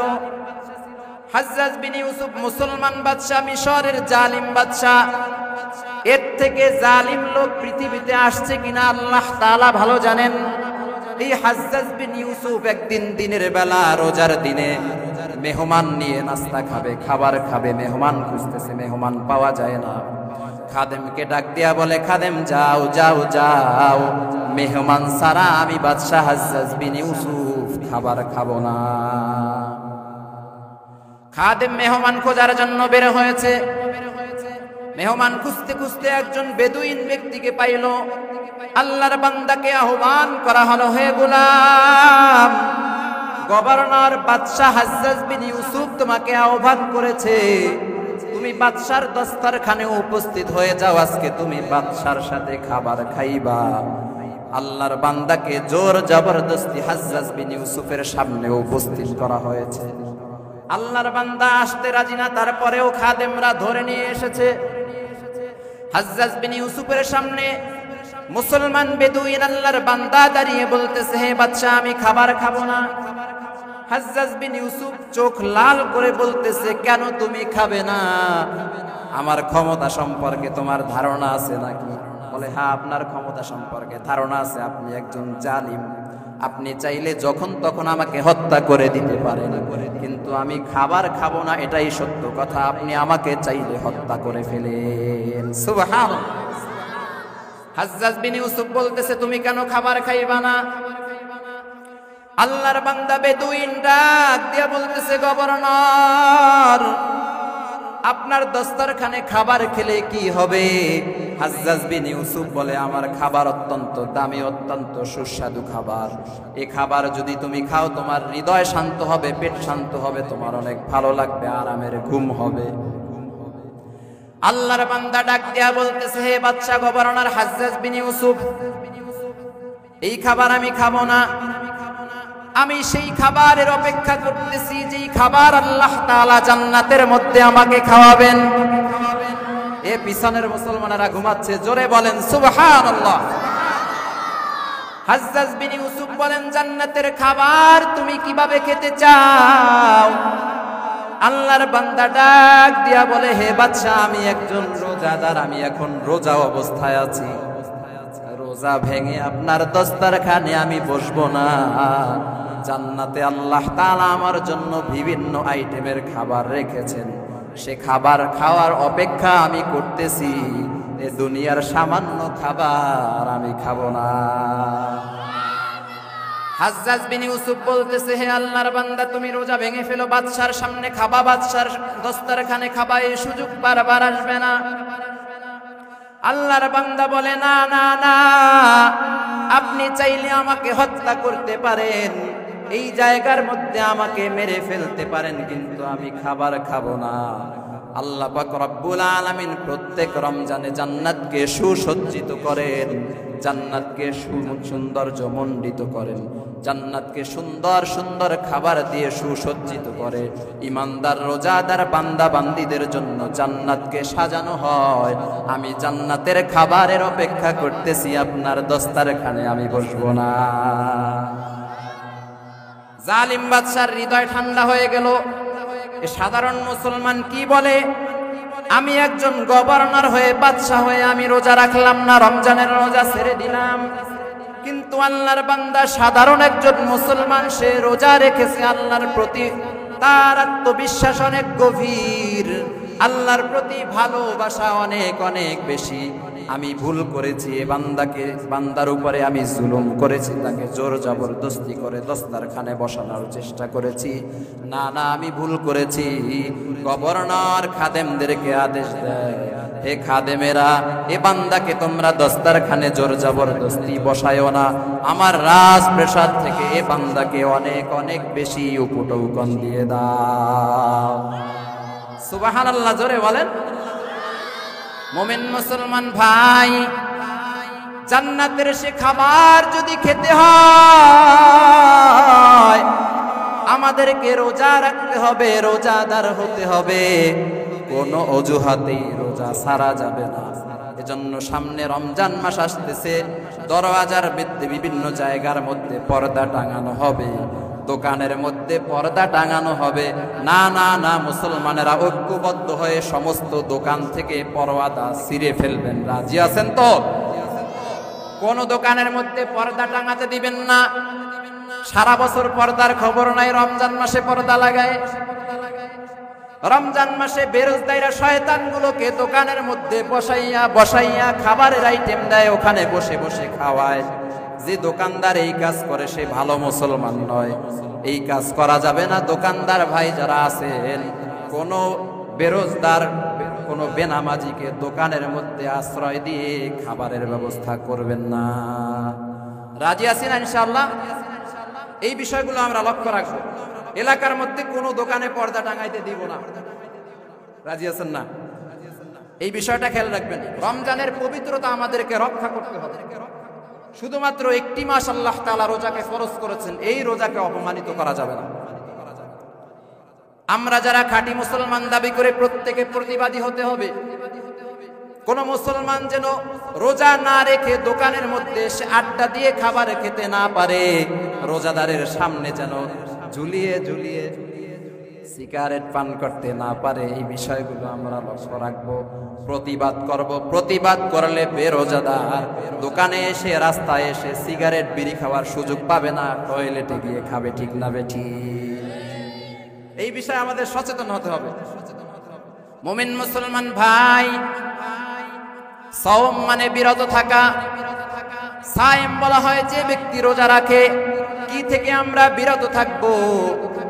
হাজ্জাজ বিন ইউসুফ মুসলমান বাদশা, মিশরের জালিম বাদশা। এর থেকে জালিম লোক পৃথিবীতে আসছে কিনা আল্লাহ তাআলা ভালো জানেন। এই হাজ্জাজ বিন ইউসুফ একদিন দিনের বেলা রোজার দিনে মেহমান নিয়ে নাস্তা খাবে, খাবার খাবে, মেহমান খুঁজতেছে, মেহমান পাওয়া যায় না। খাদেমকে ডাক দিয়া বলে, খাদেম যাও যাও যাও, মেহমান সারা আমি বাদশা হাজ্জাজ বিন ইউসুফ খাবার খাবো না। খাদেম মেহমান খোঁজার জন্য বের হয়েছে। মেহমান খুঁজতে খুঁজতে একজন বেদুইন ব্যক্তিকে পাইল। আল্লাহর বান্দাকে আহ্বান করা হলো, হে গোলাম, গভর্নর বাদশা হাজ্জাজ বিন ইউসুফ তোমাকে আহ্বান করেছে, তুমি বাদশার দস্তরখানে উপস্থিত হয়ে যাও, আজকে তুমি বাদশার সাথে খাবার খাইবা। আল্লাহর বান্দাকে জোর জবরদস্তি হাজ্জাজ বিন ইউসুফের সামনে উপস্থিত করা হয়েছে। আল্লাহর বান্দা আসতে রাজি না, তারপরেও খাদেমরা ধরে নিয়ে এসেছে। হাজ্জাজ বিন ইউসুফের সামনে মুসলমান বেদুইন আল্লাহর বান্দা দাঁড়িয়ে বলতেছে, হে বাদশা, আমি খাবার খাবো না। হাজ্জাজ বিন ইউসুফ চোখ লাল করে বলতেছে, কেন তুমি খাবে না? আমার ক্ষমতা সম্পর্কে তোমার ধারণা আছে নাকি? বলে, হ্যাঁ, আপনার ক্ষমতা সম্পর্কে ধারণা আছে, আপনি একজন জালিম, আপনি চাইলে যখন তখন আমাকে হত্যা করে দিতে পারেন, কিন্তু আমি খাবার খাবো না এটাই সত্য কথা, আপনি আমাকে চাইলে হত্যা করে ফেলেন। সুবহানাল্লাহ। হাজ্জাজ বিন ইউসুফ বলতেছে, তুমি কেন খাবার খাইবা না? আল্লাহর বান্দা বেদুইন ডাক দিয়া বলতেছে, গভর্নর, আপনার দস্তরখানে খাবার খেলে কি হবে? হাজ্জাজ বিন ইউসুফ বলে, আমার খাবার অত্যন্ত দামি, অত্যন্ত সুস্বাদু খাবার। এই খাবার যদি তুমি খাও, তোমার হৃদয় শান্ত হবে, পেট শান্ত হবে, তোমার অনেক ভালো লাগবে, আরামের ঘুম হবে। আল্লাহর বান্দা ডাক দিয়া বলতেছে, হে বাদশা গভর্নর হাজ্জাজ বিন ইউসুফ, এই খাবার আমি খাবো না। আমি সেই খাবারের অপেক্ষা করতেছি যেই খাবার আল্লাহ তাআলা জান্নাতের মধ্যে আমাকে খাওয়াবেন। এ পিছনের মুসলমানেরা ঘুমাচ্ছে, জোরে বলেন সুবহানাল্লাহ। হাজ্জাজ বিন ইউসুফ বলেন, জান্নাতের খাবার তুমি কিভাবে খেতে চাও? আল্লাহর বান্দা ডাক দিয়া বলে, হে বাদশা, আমি একজন রোজাদার, আমি এখন রোজা অবস্থায় আছি, রোজা ভেঙে আপনার দস্তারখানে আমি বসবো না। জান্নাতে আল্লাহ তাআলা আমার জন্য বিভিন্ন আইটেমের খাবার রেখেছেন, সে খাবার খাওয়ার অপেক্ষা আমি করতেছি, এ দুনিয়ার সামান্য খাবার আমি খাবো না। হাজ্জাজ বিন ইউসুফ বলতেছে, হে আল্লাহর বান্দা, তুমি রোজা ভেঙে ফেলো, বাদশার সামনে খাবা, বাদশার দস্তারখানে খাবা, এই সুযোগ বারবার আসবে না। আল্লাহর বান্দা বলে, না না না, আপনি চাইলে আমাকে হত্যা করতে পারেন, এই জায়গার মধ্যে আমাকে মেরে ফেলতে পারেন, কিন্তু আমি খাবার খাবো না। আল্লাহ পাক রব্বুল আলামিন প্রত্যেক রমজানে জান্নাতকে সুসজ্জিত করেন, জান্নাতকে সৌন্দর্যমণ্ডিত করেন, জান্নাতকে সুন্দর সুন্দর খাবার দিয়ে সুসজ্জিত করে। ইমানদার রোজাদার বান্দা বান্দীদের জন্য জান্নাতকে সাজানো হয়। আমি জান্নাতের খাবারের অপেক্ষা করতেছি, আপনার দস্তারখানে আমি বসবো না। জালিম বাদশার হৃদয় ঠান্ডা হয়ে গেল। সাধারণ মুসলমান কি বলে, আমি একজন গভর্নর হয়ে, বাদশা হয়ে আমি রোজা রাখলাম না, রমজানের রোজা ছেড়ে দিলাম, কিন্তু আল্লাহর বান্দা সাধারণ একজন মুসলমান, সে রোজা রেখেছে আল্লাহর প্রতি, তার আত্মবিশ্বাস অনেক গভীর, আল্লাহর প্রতি ভালোবাসা অনেক অনেক বেশি। আমি ভুল করেছি, এ বান্দার উপরে আমি জুলুম করেছি, তাকে জোর জবরদস্তি করে দস্তারখানে বসানোর চেষ্টা করেছি। না না, আমি ভুল করেছি। গভর্নর খাদেমদেরকে আদেশ দেয়, হে খাদেমেরা, এ বান্দাকে তোমরা দস্তারখানে জোর জবরদস্তি বসায়ও না, আমার রাজপ্রাসাদ থেকে এ বান্দাকে অনেক অনেক বেশি উপটৌকন দিয়ে দাও। সুবহানাল্লাহ, জোরে বলেন। মুমিন মুসলমান ভাই, জান্নাতের সে খাবার যদি খেতে হয়, আমাদেরকে রোজা রাখতে হবে, রোজাদার হতে হবে, কোনো অজুহাতেই রোজা ছাড়া যাবে না। এজন্য সামনে রমজান মাস আসতেছে, দরওয়াজার মধ্যে বিভিন্ন জায়গার মধ্যে পর্দা টাঙানো হবে, দোকানের মধ্যে পর্দা টাঙানো হবে। না না না, মুসলমানেরা ঐক্যবদ্ধ হয়ে সমস্ত দোকান থেকে পর্দা ছিঁড়ে ফেলবেন। রাজি আছেন তো? কোন দোকানের মধ্যে পর্দা টাঙাতে দিবেন না। সারা বছর পর্দার খবর নাই, রমজান মাসে পর্দা লাগায়। রমজান মাসে বেরোজদাইরা শয়তানগুলোকে দোকানের মধ্যে বসাইয়া খাবারের আইটেম দেয়, ওখানে বসে বসে খাওয়ায়। যে দোকানদার এই কাজ করে সে ভালো মুসলমান নয়, এই কাজ করা যাবে না। দোকানদার ভাই যারা আছেন, কোন বেরোজদার, কোন বেনামাজিকে দোকানের মধ্যে আশ্রয় দিয়ে খাবারের ব্যবস্থা করবেন না। রাজি আছেন ইনশাআল্লাহ? এই বিষয়গুলো আমরা লক্ষ্য রাখবো। এলাকার মধ্যে কোনো দোকানে পর্দা টাঙাইতে দিব না। রাজি আছেন না? এই বিষয়টা খেয়াল রাখবেন। রমজানের পবিত্রতা আমাদেরকে রক্ষা করতে হবে। শুধুমাত্র একটি মাস আল্লাহ তাআলা রোজাকে ফরজ করেছেন, এই রোজাকে অপমানিত করা যাবে না। আমরা যারা খাঁটি মুসলমান দাবি করে, প্রত্যেকে প্রতিবাদী হতে হবে। কোন মুসলমান যেন রোজা না রেখে দোকানের মধ্যে এসে আড্ডা দিয়ে খাবার খেতে না পারে, রোজাদারের সামনে যেন ঝুলিয়ে ঝুলিয়ে সিগারেট পান করতে না পারে। এই বিষয়গুলো আমরা লক্ষ্য রাখবো, প্রতিবাদ করব। প্রতিবাদ করলে বেরোজাদার দোকানে এসে, রাস্তায় এসে সিগারেট বিড়ি খাওয়ার সুযোগ পাবে না, টয়লেটে গিয়ে খাবে। ঠিক না বেঠি? এই বিষয়ে আমাদের সচেতন হতে হবে। মুমিন মুসলমান ভাই, সাওম মানে বিরত থাকা। সায়েম বলা হয় যে ব্যক্তি রোজা রাখে। কি থেকে আমরা বিরত থাকবো?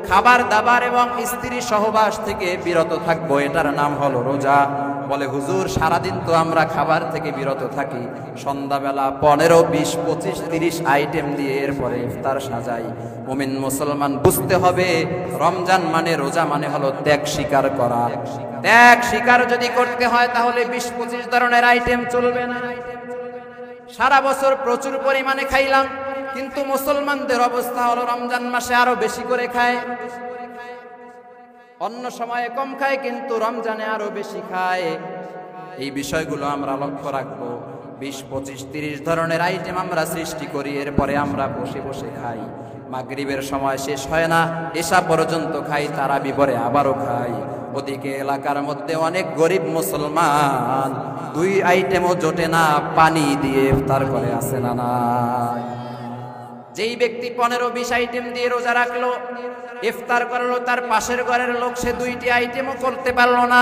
খাবার দাবার এবং স্ত্রী সহবাস থেকে বিরত থাকবো, এটার নাম হলো রোজা। বলে হুজুর, সারাদিন তো আমরা খাবার থেকে বিরত থাকি, সন্ধ্যাবেলা 15, 20, 25, 30 আইটেম দিয়ে এরপরে ইফতার সাজাই। মুমিন মুসলমান বুঝতে হবে, রমজান মানে, রোজা মানে হলো ত্যাগ স্বীকার করা। ত্যাগ স্বীকার যদি করতে হয় তাহলে 20-25 ধরনের আইটেম চলবে না। সারা বছর প্রচুর পরিমাণে খাইলাম, কিন্তু মুসলমানদের অবস্থা হলো রমজান মাসে আরো বেশি করে খায়, অন্য সময়ে কম খায়, কিন্তু রমজানে আরো বেশি খায়। এই বিষয়গুলো আমরা লক্ষ্য রাখবো। 20, 25, 30 ধরনের আইটেম আমরা সৃষ্টি করি, এরপরে আমরা বসে বসে খাই। মাগরিবের সময় শেষ হয় না, এশা পর্যন্ত খাই, তারাবি পরে আবারও খাই। ওদিকে এলাকার মধ্যে অনেক গরিব মুসলমান 2 আইটেমও জোটে না, পানি দিয়ে ইফতার করে, আছে না নাই? যেই ব্যক্তি 15-20 আইটেম দিয়ে রোজা রাখলো, ইফতার করলো, তার পাশের ঘরের লোক সে 2টি আইটেমও করতে পারলো না,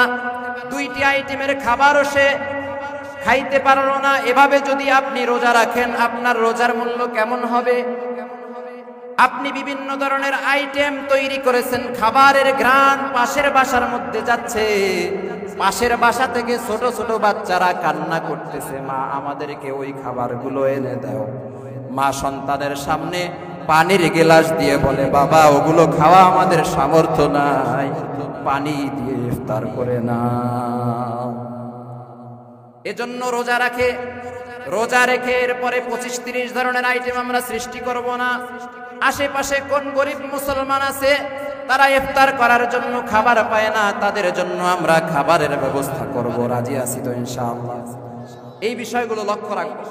2টি আইটেমের খাবারও সে খাইতে পারলো না। এভাবে যদি আপনি রোজা রাখেন, আপনার রোজার মূল্য কেমন হবে? আপনি বিভিন্ন ধরনের আইটেম তৈরি করেছেন, খাবারের ঘ্রাণ পাশের বাসার মধ্যে যাচ্ছে, পাশের বাসা থেকে ছোট ছোট বাচ্চারা কান্না করতেছে, মা আমাদেরকে ওই খাবারগুলো এনে দাও। মা সন্তানের সামনে পানির গ্লাস দিয়ে বলে, বাবা ওগুলো খাওয়া আমাদের সামর্থ্য নাই, পানি দিয়ে ইফতার করে না। এজন্য রোজা রাখে, রোজা রেখে এরপরে 25-30 ধরনের আইটেম আমরা সৃষ্টি করব না। আশেপাশে কোন গরিব মুসলমান আছে তারা ইফতার করার জন্য খাবার পায় না, তাদের জন্য আমরা খাবারের ব্যবস্থা করব, রাজি আছি তো ইনশাআল্লাহ? এই বিষয়গুলো লক্ষ্য রাখবো,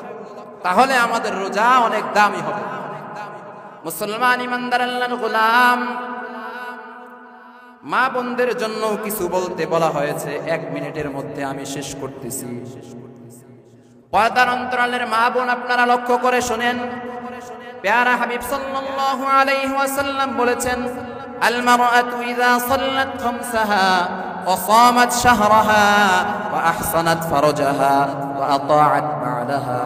তাহলে আমাদের রোজা অনেক দামি হবে। মুসলমান ইমানদার আল্লাহর গোলাম, মা বোনদের জন্য কিছু বলতে বলা হয়েছে, 1 মিনিটের মধ্যে আমি শেষ করতেছি। পর্দার অন্তরালের মা বোন আপনারা লক্ষ্য করে শুনেন, প্যারা হাবিব সাল্লাল্লাহু আলাইহি ওয়াসাল্লাম বলেছেন, আল মারআতু ইযা সাল্লাত খামসাহা ওয়া সামাত শাহরাহা ওয়া আহসানাত ফারজাহা ওয়া আতাআত বা'লাহা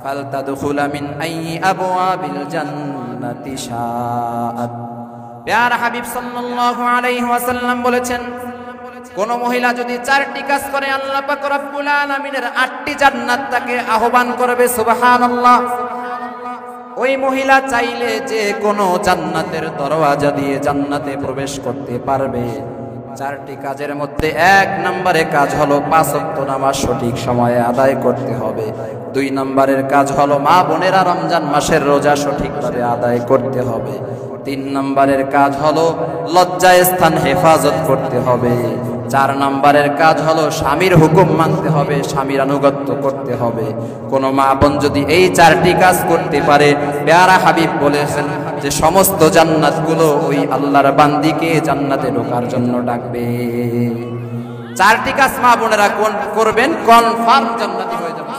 ফালতাদখুল মিন আইয়ি আবওয়াবিল জান্নাতি শাআত। প্যারা হাবিব সাল্লাল্লাহু আলাইহি ওয়াসাল্লাম বলেছেন, কোন মহিলা যদি 4টি কাজ করে, আল্লাহ পাক রব্বুল আলামিনের 8টি জান্নাত তাকে আহ্বান করবে, সুবহানাল্লাহ। ওই মহিলা চাইলে যে কোনো জান্নাতের দরওয়াজা দিয়ে জান্নাতে প্রবেশ করতে পারবে। 4টি কাজের মধ্যে 1 নম্বরে কাজ হলো 5 ওয়াক্ত নামাজ সঠিক সময়ে আদায় করতে হবে। 2 নম্বরের কাজ হলো মা বোনেরা রমজান মাসের রোজা সঠিকভাবে আদায় করতে হবে। 3 নম্বরের কাজ হলো লজ্জায় স্থান হেফাজত করতে হবে। 4 নম্বরের কাজ হলো স্বামীর হুকুম মানতে হবে, স্বামীর আনুগত্য করতে হবে। কোন মা বোন যদি এই 4টি কাজ করতে পারে, প্যারা হাবিব বলেছেন যে সমস্ত জান্নাতগুলো ওই আল্লাহর বান্দিকে জান্নাতে ঢোকার জন্য ডাকবে। 4টি কাজ মা বোনেরা কোন করবেন, কনফার্ম জান্নাতি হয়ে যাবে।